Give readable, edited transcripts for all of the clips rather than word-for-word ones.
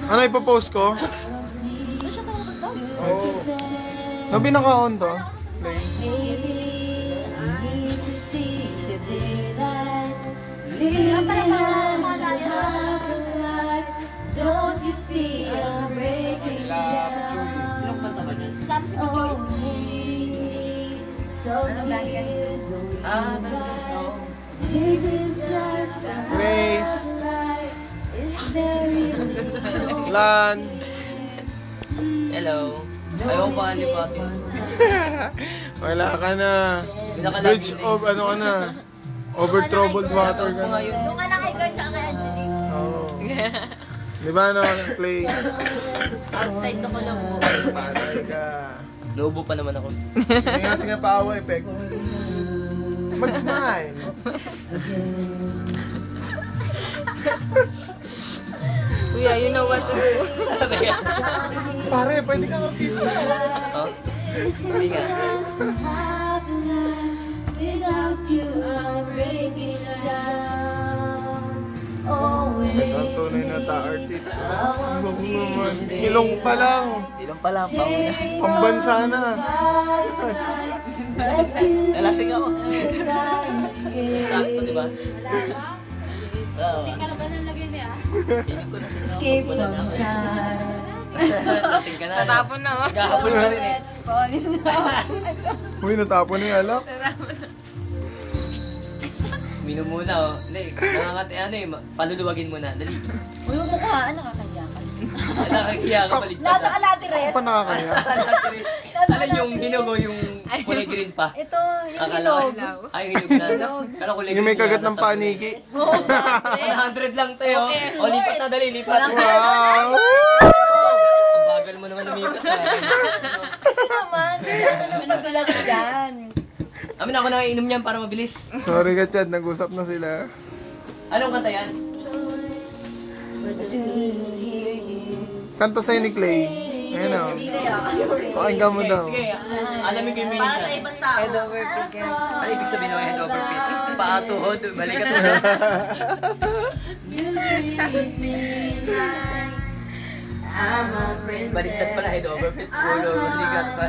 Ano ipopost ko? Oo. Nabi naka-on to? Play. Don't you see I'm breaking down? Sinong kanta ba niyan? Sama si Bichoy. So this is just a Grace. life. It's very Lan. Hello. Ayaw pa alipatin. Wala ka na. Bridge of ano ka na. Over troubled water ka na. Doon ka na kay Gert at kay Angelique. Oo. Di ba ano? Play. Outside ako lang po. Patay ka. Naubo pa naman ako. Sige pa away, Pek. Mag-smile. Kuya, you know what to do. Pare, pwede kang artista. Oh? Hindi nga. Without you, I'm breaking down. Always. Ang tunay na ta-artist. Huwag naman. Ilong pa lang. Ilang pala, pauna. Pambansa na. Nalasing ako. Sakto, di ba? Oo. Escape from sad. Lasing ka na. Natapon na, oh. Gahapon ka rin eh. Uy, natapon na yung alak. Minom muna, oh. Hindi, ano eh, paluluwagin muna. Dali. Uy, huwag mo kuhaan, nakakaya ka. Nakakakiya ka balik. Lasa ka lati, Ako Res. pa nakakaya. Alam yung hinog o yung kulay green pa? Ito, yung Akala ko. hinog. Ay, hinog na. Kala kulay Yung may green kagat na ng nasa- paniki. 100 lang tayo. O, lipat na, dali, lipat. Wow! Ang bagal mo naman lumipat na. Kasi naman, hindi naman madulas dyan. Amin ako nangainom niyan para mabilis. Sorry ka, Chad. Nag-usap na sila. Anong kanta yan? Kanta sa'yo ni Clay. Ayun o. Pakinggan mo daw. Sige, alamin ko yung meaning Para sa niya. ibang tao. Head over pick. Ano ibig sabihin ng head over feet? Paatuhod, balikat na. You treat me like I'm a princess. Baliktad pala, head over feet. Ulo, balikat pa.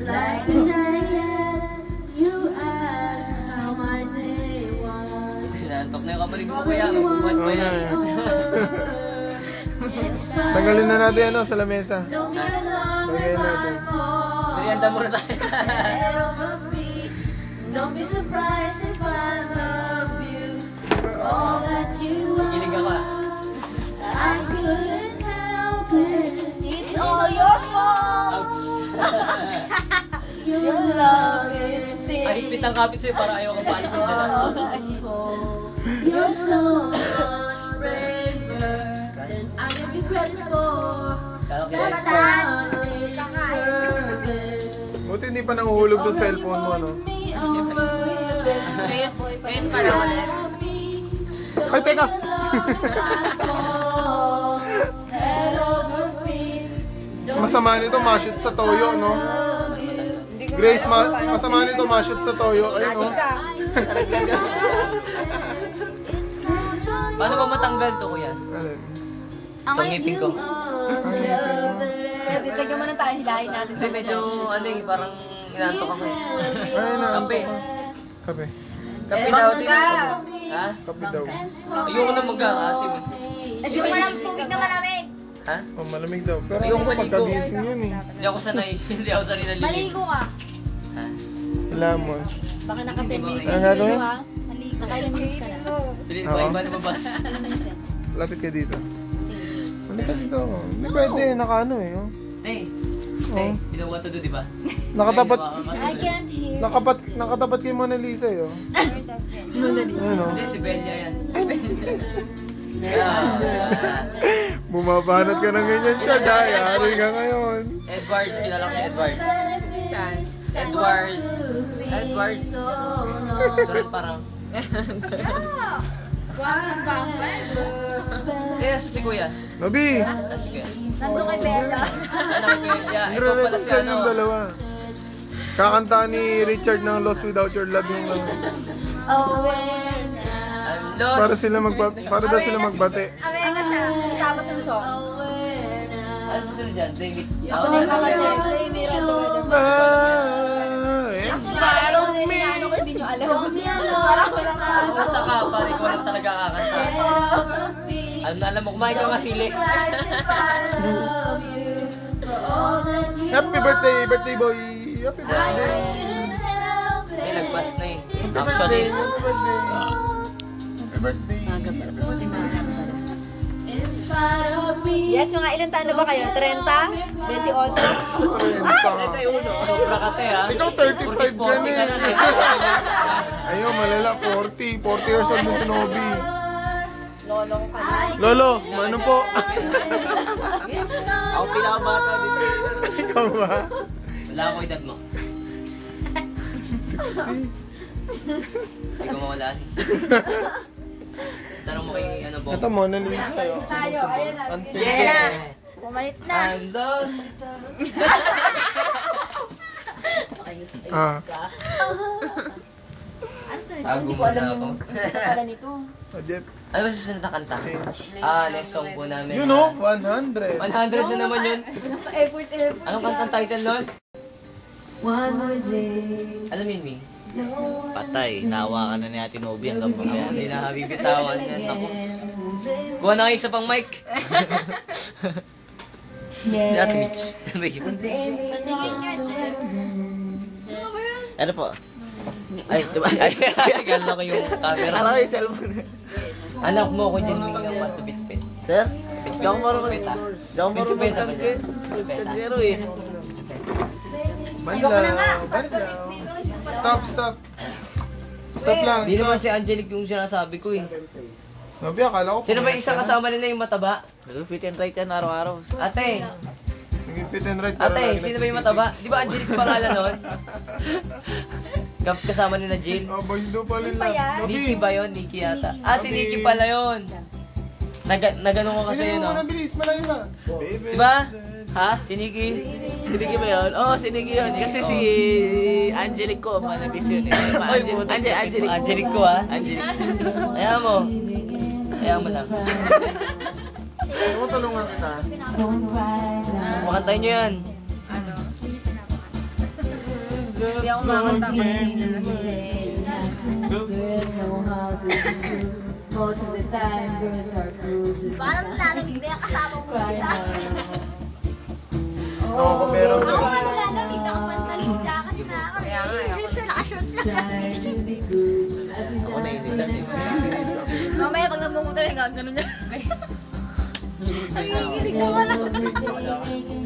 Like the night you asked how my day was. Sinantok na yung kapalig mo kuya, magbubuhat pa yan. Tanggalin na natin ano sa lamesa. Don't get along Lagay with natin. my fault. Merienda muna tayo. Head over feet. Don't be surprised if I love you for all that you Kilig ako ah. I couldn't help it. It's all your fault. Ouch. Your love is Ay, higpit ang kapit sa'yo para ayaw kang paalisin dyan. You're so much braver than I can be credit for. Kala ko That's kaya. why it's service. Buti hindi pa nanguhulog sa cellphone mo, ano? Ngayon pa lang ulit. Ay, teka! Head over feet. Masama nito, ma-shoot sa toyo, no? Grace, masama nito, ma-shoot sa toyo. Ayun, no? Paano ba matanggal to kuya? Alin? Itong ngipin ko. Lagyan mo na tayo, hilahin natin. Kasi medyo ano eh, parang inantok ako eh. Ayun na. Kape. Kape. Kape daw din. Ha? Kape daw. Ayoko na magkakasim eh. Hindi mo lang tubig na malamig. Ha? Oh, malamig daw. Pero Ayoko ano maligo. pagkagising yun, eh. Hindi ako sanay. Hindi ako sanay na lilig. Maligo ka. Ha? Lemon. Baka naka-10 Ano gagawin? Nakailan minutes ka na. Pili pa iba lumabas. Lapit ka dito. Halika dito. Hindi pwede, naka-ano eh. Oh. Hey, Oh. hey, you know what to do, di ba? Nakatapat, I can't hear. nakatapat kay Mona Lisa eh. Oh. Ayun, oh. Hindi, si Belia yan. Bumabanat ka ng ganyan ka, Yari ka ngayon. Edward, kilala ko si Edward. Edward. Edward. Doon parang. Kaya si Kuya. Nabi! Si Kuya. Nandun kay Bella. Ano kay Belia? Ikaw pala si Nire-represent ano. yung dalawa. Kakanta ni Richard ng Lost Without Your Love yung Oh, when I'm Los. Para daw sila magbate. Amaya na siya. Tapos yung song. Ano susunod dyan? David. Ako na yung mga play me right together. Inside of me. Ano ko hindi nyo alam. Pumunta ka, pare ko lang talaga kakanta. Alam mo, kumain ka masili. Happy birthday, birthday boy. Happy birthday. Eh, nagpas na eh. Actually. Happy birthday. Yes, mga ilang taon na ba kayo? 30? 28? Sobra ka te ha. Ikaw 35 yan eh. Ayaw, malala, 40. 40 years old na si Nobi. Lolong ka na. Lolo, ano po? Ako pinakabata dito. Ikaw ba? Wala ako edad mo. Hindi ko mawalaan. Tanong mo kay ano, Bong. Ito mo, nalinis tayo. Tayo, ayan na. Unfair. Pumalit na. I'm lost. Ah, Ano sa nito? Tago Hindi ko muna alam ako. yung pala nito. Jeff. Ano ba susunod na kanta? Next song po namin. You know, 100. 100 na naman yun. Effort. Anong kantang title nun? Alam yun, Ming? Patay, nawa ka na ni Ate Nobi hanggang mamaya. Hindi na habibitawan yan. Ako. Kuha na kayo isa pang mic. Si Ate Mitch. Ano yun? Ano po? Ay, diba? Ay, gano'n ko yung camera. Alam ko yung cellphone. Anak mo ko dyan, Ming, ng matubit-pit. Sir? Di ako marunong. Di ako marunong kasi. Pero eh. Banlaw, banlaw. Stop. Stop lang, Hindi naman stop. si Angelic yung sinasabi ko eh. Nobi, akala ko. Sino ba yung isang kasama nila yung mataba? Nag-fit and right yan araw-araw. Ate, Naging fit and right. para ate, lagi sino ba yung nagsisisi. mataba? Di ba Angelic pangalan nun? Kasama nila Jill. Oh, boys do pala pa yan? Nobi. Nikki ba yun? Nikki yata. Ah, si Nikki pala yun. Nagano ko kasi Hindi yun, mo no? na bilis, malayo na. Baby. Diba? Ha? Si Nikki? Si Nikki ba yun? Oo, si Nikki yun. Kasi si Angelic ko, manabis yun eh. Oy, puta. Angelic. Angelic ko, ha? Angelic. Ayaw mo. Ayaw mo lang. Ako tulungan kita. Makantayin nyo yan. Hindi ako makakanta ko. Most of the time, girls are cruising. Parang nalalamig na yung kasama mo isa. Oo, meron Ako doon. nga nalalamig na kapag jacket na ako. Kaya nga, nakashoot lang. Trying to be good. As we dance. Mamaya pag namumuta rin, gano'n niya. Nagigilig na wala. Every day, making